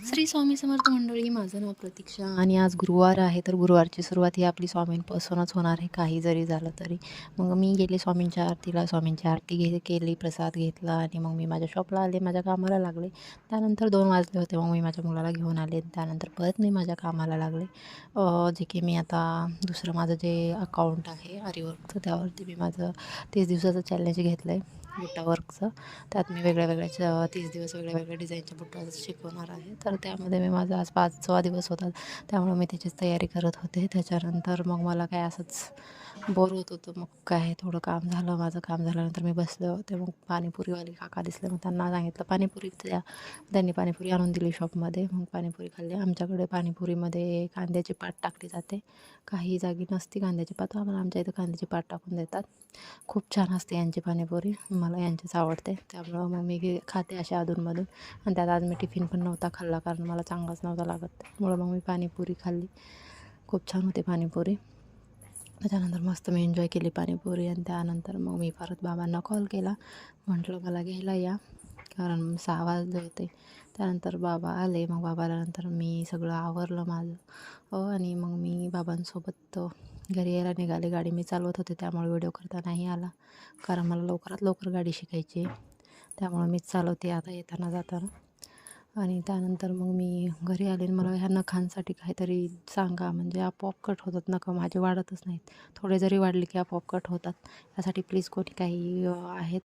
श्री स्वामी समर्थ मंडळी, माझं नाव प्रतीक्षा आणि आज गुरुवार आहे. तर गुरुवारची सुरुवात ही आपली स्वामींपासूनच होणार आहे, काही जरी झालं तरी. मग मी गेले स्वामींच्या आरतीला, स्वामींची आरती केली, प्रसाद घेतला आणि मग मी माझ्या शॉपला आले, माझ्या कामाला लागले. त्यानंतर 2 वाजले होते, मग मी माझ्या मुलाला घेऊन आले. त्यानंतर परत मी माझ्या कामाला लागले. जे की मी आता दुसरं माझं जे अकाउंट आहे आरीवर्कचं, त्यावरती मी माझं 30 दिवसाचं चॅलेंज घेतलं आहे बुट्टा वर्कचं. त्यात मी वेगळ्या 30 दिवस वेगळ्या डिझाईनच्या बुट्टा शिकवणार आहे. तर त्यामध्ये मी माझा आज 5वा दिवस होता, त्यामुळे मी त्याचीच तयारी करत होते. त्याच्यानंतर मग मला काय असंच बोर होत होतं. मग काय थोडं काम झालं, माझं काम झाल्यानंतर मी बसले होते. मग पाणीपुरीवाले काका दिसले, मग त्यांना सांगितलं पाणीपुरी द्या. त्यांनी पाणीपुरी आणून दिली शॉपमध्ये. मग पाणीपुरी खाल्ली. आमच्याकडे पाणीपुरीमध्ये कांद्याची पात टाकली जाते, काही जागी नसती कांद्याची पात, आम्हाला आमच्या इथं कांद्याची पात टाकून देतात. खूप छान असते यांची पाणीपुरी, मला यांचीच आवडते. त्यामुळं मग मी खाते असे अधूनमधून. आणि त्यात आज मी टिफिन पण नव्हता खाल्ला, कारण मला चांगलाच नव्हता लागत. त्यामुळं मग मी पाणीपुरी खाल्ली. खूप छान होते पाणीपुरी. त्याच्यानंतर मस्त मी एन्जॉय केली पाणीपुरी. आणि त्यानंतर मग मी परत बाबांना कॉल केला, म्हटलं मला घ्यायला या, कारण 6 वाजले होते. त्यानंतर बाबा आले. मग बाबा आल्यानंतर मी सगळं आवरलं माझं, आणि मग मी बाबांसोबत घरी यायला निघाले. गाडी मी चालवत होते, त्यामुळे व्हिडिओ करता नाही आला, कारण मला लवकरात लवकर गाडी शिकायची आहे. त्यामुळे मीच चालवते आता येताना जाताना. आणि त्यानंतर मग मी घरी आले आणि मला ह्या नखांसाठी काहीतरी सांगा, म्हणजे आपोआप कट होतात नखं, माझे वाढतच नाहीत. थोडे जरी वाढले की आपोआप कट होतात. यासाठी प्लीज कोणी काही आहेत